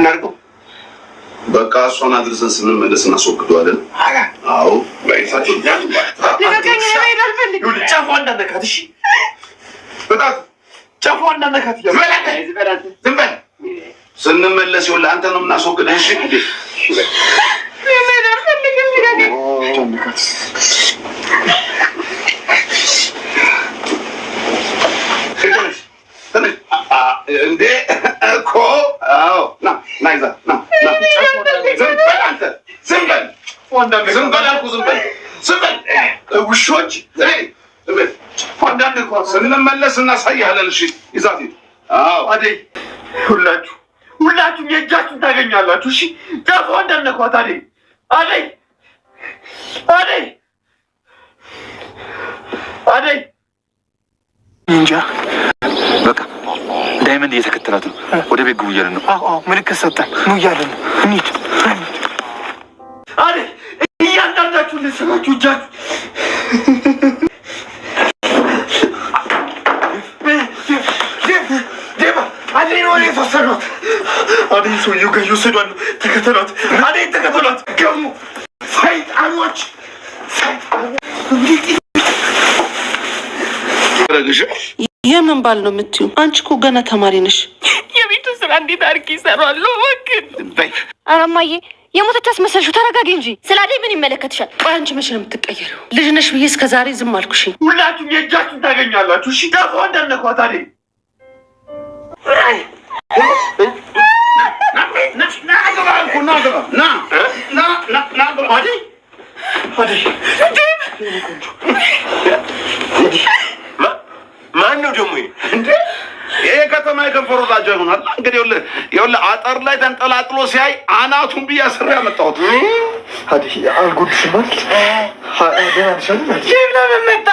እናድርገው። በቃ እሷን አድርሰን ስንመለስ እናስወግደዋለን። አዎ ባይሳችሁ ጫፏ እንዳነካት። እሺ በጣም ጫፏ እንዳነካት። ዝም በል። ስንመለስ ይኸውልህ አንተ ነው የምናስወግደው። እሺ እንዴ እኮ አዎ ና ይዛ ና ዝም በል ውሾች አንዳንድ እኮ ስንመለስ እናሳይሃለን። እሺ ይዛት አዎ አደይ ሁላችሁም የእጃችሁን ታገኛላችሁ። እሺ ጫፏ እንዳነኳት አደይ እንጃ በቃ ዳይመንድ እየተከተላት ነው። ወደ ቤት ግቡ እያለን ነው። ምልክት ሰጠን ነው እያለን ነው። እንሂድ። አደይ እያንዳንዳችሁ ልስራችሁ እጃችሁ አደይ ነው የተወሰዷት። አደይ ሰውዬው ጋር እየወሰዷት ነው። ተከተሏት። አደይ ተከተሏት። ገሙ ሰይጣኖች የምን ባል ነው የምትይው? አንቺ እኮ ገና ተማሪ ነሽ። የቤቱ ስራ እንዴት አድርጌ ይሰራሉ? ኧረ እማዬ የሞተች አስመሰልሽው። ተረጋጊ እንጂ። ስለ አደይ ምን ይመለከትሻል? ቆይ አንቺ መቼ ነው የምትቀየረው? ልጅ ነሽ ብዬ እስከ ዛሬ ዝም አልኩሽ። ሁላችሁም የእጃችሁን ታገኛላችሁ። እሺ ጫፏ እንዳነኳት አደይ ማን ነው ደግሞ ይሄ ከተማ የከንፈሮ ዛጃ ይሆናል። እንግዲህ ይኸውልህ አጠር ላይ ተንጠላጥሎ ሲያይ አናቱን ብዬ አስሬ ያመጣሁት አልጉድሽማል። ለምን መጣ?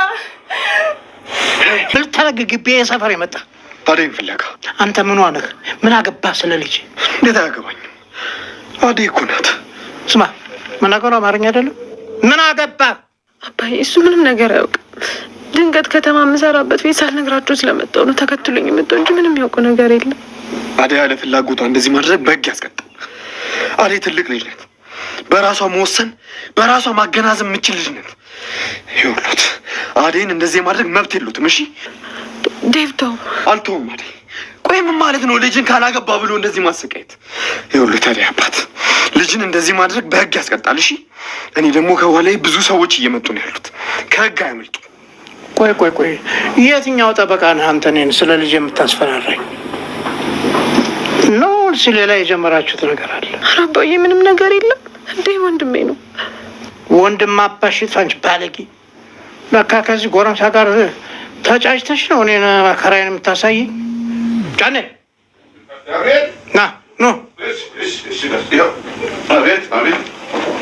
ልታረግግቤ የሰፈር የመጣ አደይን ፍለጋ። አንተ ምን ሆነህ? ምን አገባህ ስለ ልጅ? እንዴት አያገባኝም? አደይ እኮ ናት። ስማ መናገሩ አማርኛ አይደለም። ምን አገባህ? አባዬ እሱ ምንም ነገር አያውቅም። ድንገት ከተማ የምሰራበት ቤት ሳልነግራቸው ስለመጣሁ ነው ተከትሎኝ የመጣሁ እንጂ ምንም ያውቀው ነገር የለም። አደይ ያለ ፍላጎቷ እንደዚህ ማድረግ በሕግ ያስቀጣል። አደይ ትልቅ ልጅ ናት። በራሷ መወሰን በራሷ ማገናዘብ የምችል ልጅ ናት። ይኸውልዎት አደይን እንደዚህ ማድረግ መብት የሉትም። እሺ ዴቭ ተው። አልተውም አደይ። ቆይ ምን ማለት ነው ልጅን ካላገባ ብሎ እንደዚህ ማሰቃየት? ይኸውልህ አደይ አባት ልጅን እንደዚህ ማድረግ በሕግ ያስቀጣል። እሺ እኔ ደግሞ ከኋላዬ ብዙ ሰዎች እየመጡ ነው ያሉት። ከሕግ አያመልጡ። ቆይ የትኛው ጠበቃ ነህ አንተ እኔን ስለ ልጅ የምታስፈራራኝ? ነው ሌላ የጀመራችሁት ነገር አለ? ኧረ አባዬ ምንም ነገር የለም። እንዴ ወንድሜ ነው። ወንድም አባሽት አንቺ ባለጌ። በቃ ከዚህ ጎረምሳ ጋር ተጫጭተሽ ነው እኔን መከራዬን የምታሳይኝ? ጫኔ ና ኖ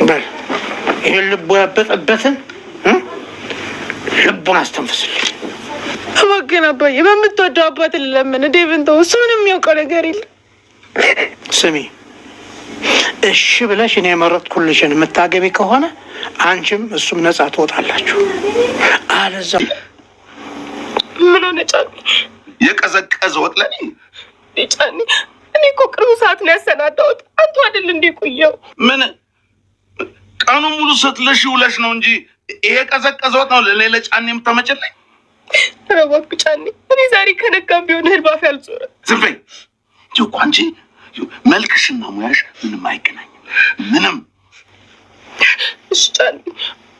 በል ይህን ልቡ ያበጠበትን ልቡን አስተንፍስልኝ እባክህን አባዬ። በምትወደው አባት ልለምን። ዴቭን ተው። እሱ ምንም የሚያውቀው ነገር የለም። ስሚ እሺ ብለሽ እኔ የመረጥኩልሽን የምታገቢ ከሆነ አንቺም እሱም ነጻ ትወጣላችሁ። አለዛ ምን ሆነ ጫኔ? የቀዘቀዘ ወጥ ለኔ ጫኔ። እኔ እኮ ቅርብ ሰዓት ነው ያሰናዳሁት። አንተ አይደል እንዴ ቆየው? ምን ቀኑ ሙሉ ስትለሽ ውለሽ ነው እንጂ ይሄ ቀዘቀዘ ወጥ ነው ለኔ ለጫኔ የምታመጭልኝ? ኧረ እባክህ ጫኔ። እኔ ዛሬ ከነጋም ቢሆን እህል ባፌ አልዞረም። ዝም በይ እኮ አንቺ። መልክሽና ሙያሽ ምንም አይገናኝም። ምንም። እሺ ጫኔ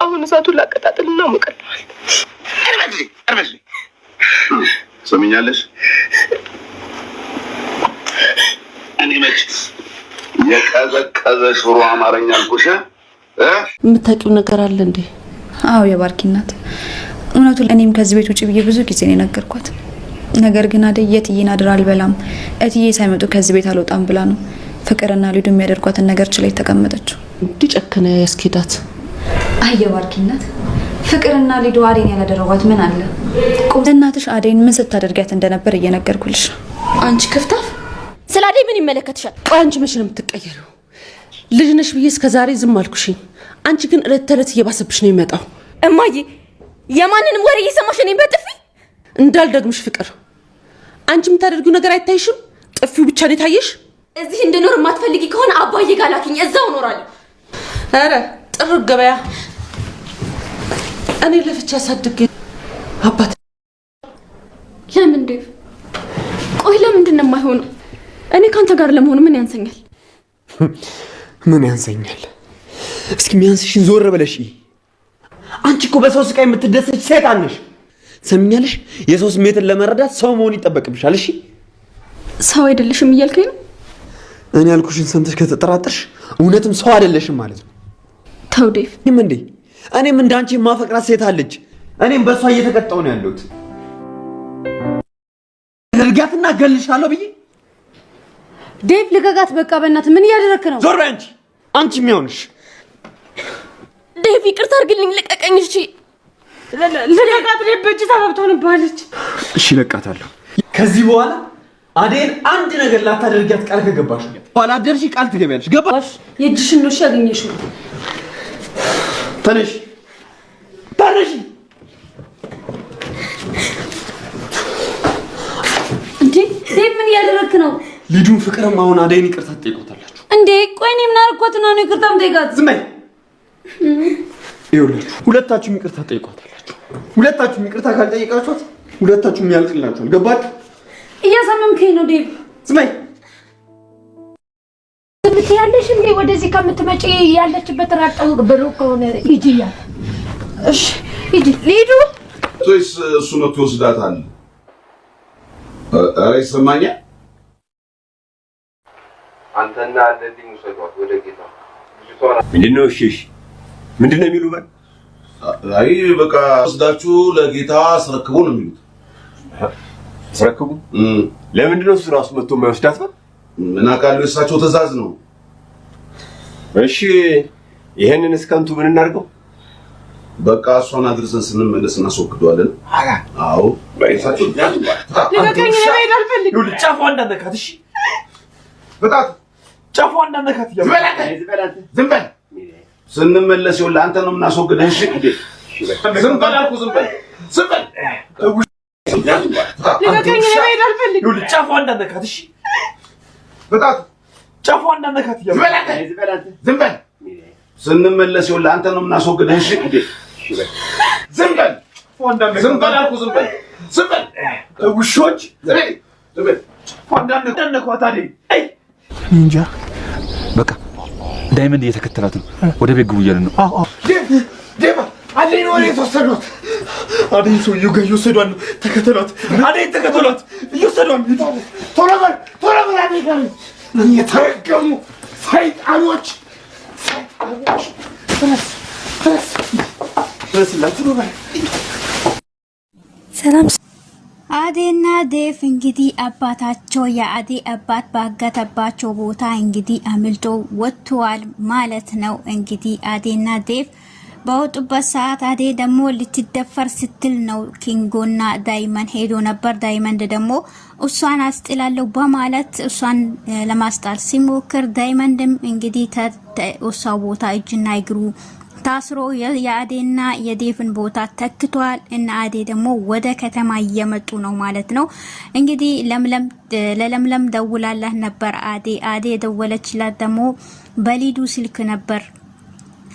አሁን እሳቱን ላቀጣጥልና ሙቀለዋል። እርበሽ ሰሚኛለሽ? እኔ መችስ የቀዘቀዘ ሽሮ አማርኛ አልኩሽ። የምታውቂው ነገር አለ እንዴ? አዎ የባርኪ እናት፣ እውነቱን እኔም ከዚህ ቤት ውጭ ብዬ ብዙ ጊዜ ነው የነገርኳት። ነገር ግን አደይ የትዬን አድራ አልበላም፣ እትዬ ሳይመጡ ከዚህ ቤት አልወጣም ብላ ነው ፍቅርና ሊዱ የሚያደርጓትን ነገር ችላ የተቀመጠችው። እንዲህ ጨከነ ያስኬዳት። አይ የባርኪ እናት፣ ፍቅርና ሊዱ አደይን ያላደረጓት ምን አለ? ቁም እናትሽ አደይን ምን ስታደርጊያት እንደነበር እየነገርኩልሽ። አንቺ ክፍታፍ፣ ስለ አደይ ምን ይመለከትሻል? ቆይ አንቺ መቼ ነው የምትቀየረው? ልጅ ነሽ ብዬ እስከ ዛሬ ዝም አልኩሽኝ። አንቺ ግን እለት ተዕለት እየባሰብሽ ነው የሚመጣው። እማዬ የማንንም ወሬ እየሰማሽ እኔን በጥፊ እንዳልደግምሽ ፍቅር፣ አንቺ የምታደርጊው ነገር አይታይሽም? ጥፊው ብቻ ነው የታየሽ። እዚህ እንድኖር የማትፈልጊ ከሆነ አባዬ ጋር ላኪኝ፣ እዛው እኖራለሁ። ኧረ ጥሩ ገበያ እኔ ለፍቼ አሳድጌ አባት ለምን ዴቭ? ቆይ ለምንድን ነው የማይሆነው? እኔ ካንተ ጋር ለመሆን ምን ያንሰኛል? ምን ያንሰኛል? እስኪ የሚያንስሽን ዞር ብለሽ። አንቺ እኮ በሰው ስቃይ የምትደሰች ሰይጣን ነሽ። ሰምኛለሽ? የሰው ስሜትን ለመረዳት ሰው መሆን ይጠበቅብሻል። እሺ ሰው አይደለሽም እያልከኝ ነው? እኔ ያልኩሽን ሰምተሽ ከተጠራጠርሽ እውነትም ሰው አይደለሽም ማለት ነው። ተው ዴቭ። እኔም እንዳንቺ የማፈቅራት ሴት አለች። እኔም በእሷ እየተቀጣሁ ነው ያለሁት። እርጋትና ገልሻለሁ ብዬ ዴቭ ልቀቃት በቃ በእናትህ። ምን እያደረክ ነው? ዞር በይ አንቺ የሚሆንሽ ዴቭ ይቅርታ አድርግልኝ፣ ልቀቀኝ። እሺ ልቀቃት። ዴቭ በእጅ ተባብተውንባለች። እሺ እለቃታለሁ። ከዚህ በኋላ አዴን አንድ ነገር ላታደርጊያት ቃል ከገባሽ በኋላ አደርሽ ቃል ትገቢያለሽ። ገባሽ? የእጅሽን ነው ያገኘሽው። ተነሽ ተነሽ። እንዴ ዴቭ ምን እያደረክ ነው? ልጁን ፍቅርም አሁን አዴን ይቅርታ ትጠይቆታላችሁ እንዴ? ቆይ እኔ ምን አደረኳት ነው ይቅርታ የምጠይቃት? ዝም በይ። ይኸውላችሁ ሁለታችሁም ይቅርታ ትጠይቆታላችሁ። ሁለታችሁም ይቅርታ ካልጠየቃችኋት ሁለታችሁም ያልቅላችኋል። ገባችሁ? እያሳመምከኝ ነው ዴቭ። ዝም በይ። ትያለሽ እንዴ? ወደዚህ ከምትመጪ ያለችበት ራቀው ብሎ ከሆነ ሂጂ ያለ። እሺ ሂጂ። ሊዱ ቶይስ እሱ መጥቶ ይወስዳታል። ኧረ ይሰማኛል። አንተና አለልኝ ውሰዷት ወደ ጌታ። ምንድነው? እሺ ምንድነው የሚሉ? አይ በቃ ወስዳችሁ ለጌታ አስረክቡ ነው የሚሉት። አስረክቡ? ለምንድነው እሱ ራሱ መጥቶ የማይወስዳት? ምን አውቃለሁ፣ የእሳቸው ትእዛዝ ነው። እሺ ይሄንን እስከንቱ ምን እናድርገው? በቃ እሷን አድርሰን ስንመለስ እናስወግደዋለን። አዎ ባይሳችሁ ልቀቀኝ። ለምን አልፈልግም። ይኸውልህ ጫፏ እንዳነካት። እሺ በጣም ጫፏ እንዳነካት። ዝም በል። ስንመለስ ይኸውልህ አንተ ነው የምናስወግደህ። እሺ ዝም በል አልኩህ። ዝም በል ዝም በል። ልቀቀኝ። ለምን አልፈልግም። ይኸውልህ ጫፏ እንዳነካት። እሺ በጣም ጫፏ እንዳነካት። ዝም በል። ስንመለስ ይኸውልህ አንተ ነው የምናስወግደህ። እሺ ዝም በል። ዝም በል አልኩህ። ዝም በል ዝም በል። ውሾች ዝም በል። እንዳነኳት አይደል? እንጃ። በቃ ዳይመንድ እየተከተላት ነው። ወደ ቤት ግቡ እያልን ነው። ዴባ አዴን ወደ የተወሰዷት። አዴን ሰውዬው ጋር እየወሰዷት ነው። ተከተሏት። አዴን ተከተሏት። እየወሰዷት ነው። ቶሎ በል ቶሎ በል። አዴን ጋር የተረገሙ ሰይጣኖች ሰላም። አዴና ዴቭ እንግዲህ አባታቸው የአዴ አባት ባገተባቸው ቦታ እንግዲህ አምልጦ ወጥቷል ማለት ነው። እንግዲህ አዴና ዴቭ በወጡበት ሰዓት አዴ ደግሞ ልትደፈር ስትል ነው ኪንጎና ዳይመንድ ሄዶ ነበር። ዳይመንድ ደግሞ እሷን አስጥላለሁ በማለት እሷን ለማስጣል ሲሞክር ዳይመንድም እንግዲህ እሷ ቦታ እጅና እግሩ ታስሮ የአዴና የዴቭን ቦታ ተክቷል። እና አዴ ደግሞ ወደ ከተማ እየመጡ ነው ማለት ነው። እንግዲህ ለለምለም ደውላላት ነበር አዴ የደወለችላት ደግሞ በሊዱ ስልክ ነበር።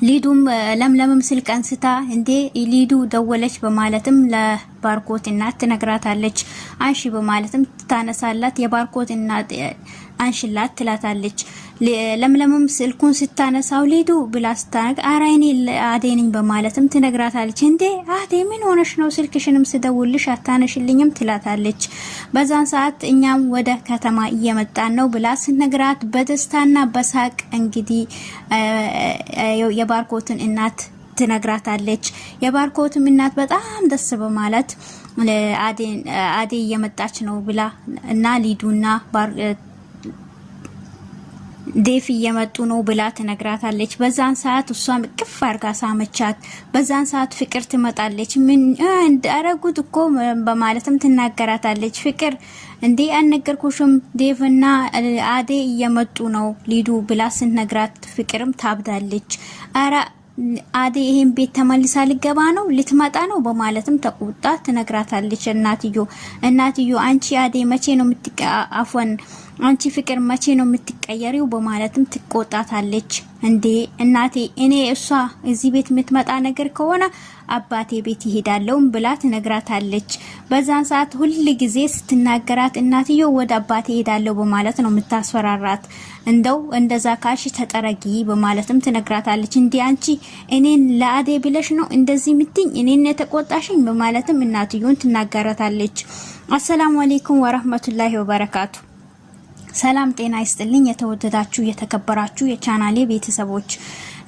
ሊዱም ለምለምም ስልክ አንስታ እንዴ ሊዱ ደወለች በማለትም ለባርኮት እናት ትነግራታለች። አንሺ በማለትም ታነሳላት። የባርኮት እናት አንሽላት ትላታለች። ለምለምም ስልኩን ስታነሳው ሊዱ ብላ ስታነግ አራይኔ አዴ ነኝ በማለትም ትነግራታለች። እንዴ አዴ ምን ሆነሽ ነው ስልክሽንም ስደውልሽ አታነሽልኝም ትላታለች። በዛን ሰዓት እኛም ወደ ከተማ እየመጣን ነው ብላ ስነግራት በደስታና በሳቅ እንግዲህ የባርኮትን እናት ትነግራታለች። የባርኮትም እናት በጣም ደስ በማለት አዴ እየመጣች ነው ብላ እና ሊዱና ዴቭ እየመጡ ነው ብላ ትነግራታለች። በዛን ሰዓት እሷም ቅፍ አርጋ ሳመቻት። በዛን ሰዓት ፍቅር ትመጣለች። ምን አረጉት እኮ በማለትም ትናገራታለች። ፍቅር እንዴ አልነገርኩሽም ዴቭና አዴ እየመጡ ነው ሊዱ ብላ ስነግራት ፍቅርም ታብዳለች። አራ አዴ ይሄን ቤት ተመልሳ ልገባ ነው ልትመጣ ነው በማለትም ተቆጣ ትነግራታለች። እናትዮ አንቺ አዴ መቼ ነው አፎን አንቺ ፍቅር መቼ ነው የምትቀየሪው በማለትም ትቆጣታለች። እንዴ እናቴ እኔ እሷ እዚህ ቤት የምትመጣ ነገር ከሆነ አባቴ ቤት ይሄዳለው ብላ ትነግራታለች። በዛን ሰዓት ሁሉ ጊዜ ስትናገራት እናትዮ ወደ አባቴ ይሄዳለው በማለት ነው የምታስፈራራት። እንደው እንደዛ ካሽ ተጠረጊ በማለትም ትነግራታለች። እንዴ አንቺ እኔን ለአዴ ብለሽ ነው እንደዚህ ምትኝ እኔን የተቆጣሽኝ በማለትም እናትዮን ትናገራታለች። አሰላሙ አለይኩም ወራህመቱላሂ ወበረካቱ። ሰላም ጤና ይስጥልኝ የተወደዳችሁ የተከበራችሁ የቻናሌ ቤተሰቦች፣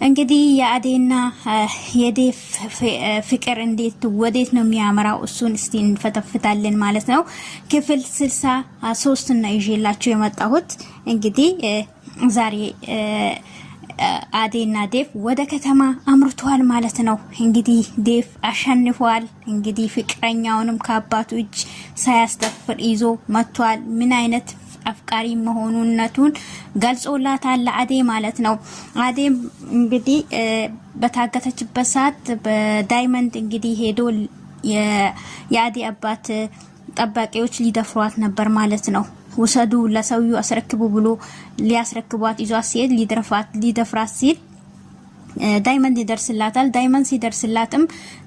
እንግዲህ የአዴና የዴፍ ፍቅር እንዴት ወዴት ነው የሚያመራው እሱን እስቲ እንፈተፍታለን ማለት ነው። ክፍል 63 እና ይዤላችሁ የመጣሁት እንግዲህ ዛሬ አዴና ዴፍ ወደ ከተማ አምርቷል ማለት ነው። እንግዲህ ዴፍ አሸንፏል። እንግዲህ ፍቅረኛውንም ከአባቱ እጅ ሳያስደፍር ይዞ መጥቷል። ምን አይነት አፍቃሪ መሆኑነቱን ገልጾላታል ለአዴ ማለት ነው። አዴም እንግዲህ በታገተችበት ሰዓት በዳይመንድ እንግዲህ ሄዶ የአዴ አባት ጠባቂዎች ሊደፍሯት ነበር ማለት ነው። ወሰዱ ለሰውዩ አስረክቡ ብሎ ሊያስረክቧት ይዟት ሲሄድ ሊደፍራት ሲል ዳይመንድ ይደርስላታል። ዳይመንድ ሲደርስላትም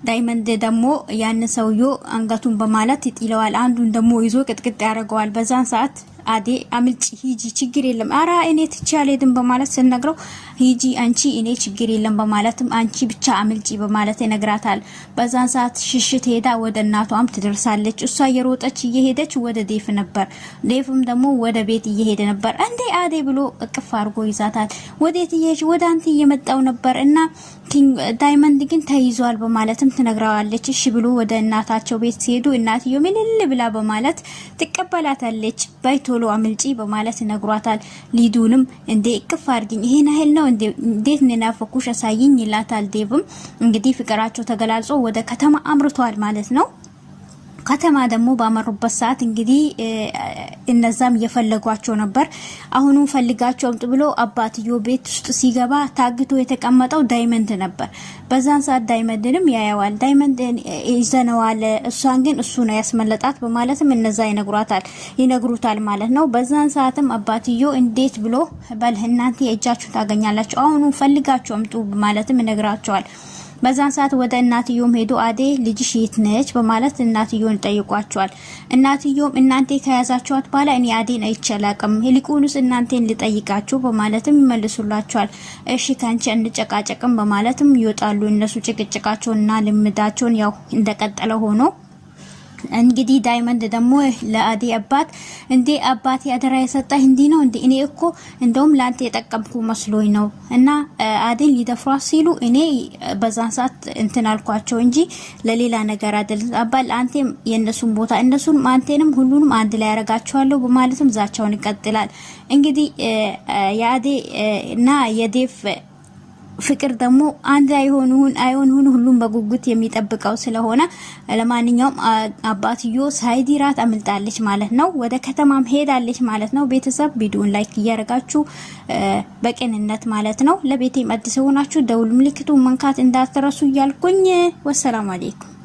ዳይመንድ ደግሞ ያን ሰውዮ አንገቱን በማለት ይጥለዋል። አንዱን ደግሞ ይዞ ቅጥቅጥ ያደርገዋል። በዛን ሰዓት አዴ አምልጪ ሂጂ ችግር የለም አራ እኔ ትቻለድም በማለት ስነግረው ሂጂ አንቺ እኔ ችግር የለም በማለትም አንቺ ብቻ አምልጪ በማለት ይነግራታል። በዛን ሰዓት ሽሽት ሄዳ ወደ እናቷም ትደርሳለች። እሷ እየሮጠች እየሄደች ወደ ዴፍ ነበር። ዴፍም ደግሞ ወደ ቤት እየሄደ ነበር። እንዴ አዴ ብሎ እቅፍ አድርጎ ይዛታል። ወዴት እየሄድሽ? ወደ አንተ እየመጣው ነበር እና ዳይመንድ ግን ተይዟል በማለትም ትነግራዋለች። እሺ ብሎ ወደ እናታቸው ቤት ሲሄዱ እናትዮ ምንል ብላ በማለት ትቀበላታለች። ባይቶሎ አምልጪ በማለት ይነግሯታል። ሊዱንም እንዴ እቅፍ አድርጊኝ ይሄን ያህል ነው እንዴት ነናፈኩሽ አሳይኝ ይላታል። ዴቭም እንግዲህ ፍቅራቸው ተገላልጾ ወደ ከተማ አምርቷል ማለት ነው። ከተማ ደግሞ ባመሩበት ሰዓት እንግዲህ እነዛም እየፈለጓቸው ነበር። አሁኑ ፈልጋቸው አምጡ ብሎ አባትዮ ቤት ውስጥ ሲገባ ታግቶ የተቀመጠው ዳይመንድ ነበር። በዛን ሰዓት ዳይመንድንም ያያዋል። ዳይመንድ ይዘነዋል፣ እሷን ግን እሱ ነው ያስመለጣት በማለትም እነዛ ይነግሩታል ማለት ነው። በዛን ሰዓትም አባትዮ እንዴት ብሎ በል እናንተ የእጃችሁ ታገኛላችሁ አሁኑ ፈልጋቸው አምጡ በማለትም ይነግራቸዋል። በዛን ሰዓት ወደ እናትዮም ሄዶ አዴ ልጅሽ የት ነች በማለት እናትዮን ጠይቋቸዋል። እናትዮም እናንተ ከያዛችኋት በኋላ እኔ አዴን አይቻላቅም ይልቁንስ እናንተን ልጠይቃችሁ በማለትም ይመልሱላቸዋል። እሺ ካንቺ እንጨቃጨቅም በማለትም ይወጣሉ። እነሱ ጭቅጭቃቸውንና ልምዳቸውን ያው እንደቀጠለ ሆኖ እንግዲህ ዳይመንድ ደግሞ ለአዴ አባት እንዴ አባቴ አደራ የሰጠህ እንዲ ነው እንዴ እኔ እኮ እንደውም ላንተ የጠቀምኩ መስሎኝ ነው እና አዴን ሊደፍሯ ሲሉ እኔ በዛን ሰዓት እንትን አልኳቸው እንጂ ለሌላ ነገር አይደለም። አባል አንተም የነሱን ቦታ እነሱን አንተንም ሁሉንም አንድ ላይ ያረጋቸዋለሁ በማለትም ዛቻውን ይቀጥላል። እንግዲህ የአዴ እና የዴፍ ፍቅር ደግሞ አንድ አይሆኑን ሁሉም በጉጉት የሚጠብቀው ስለሆነ ለማንኛውም አባትዮ ሳይዲራት አምልጣለች ማለት ነው። ወደ ከተማም ሄዳለች ማለት ነው። ቤተሰብ ቪዲዮን ላይክ እያደረጋችሁ በቅንነት ማለት ነው ለቤቴ አዲስ ሆናችሁ ደውል ምልክቱን መንካት እንዳትረሱ እያልኩኝ ወሰላሙ አለይኩም።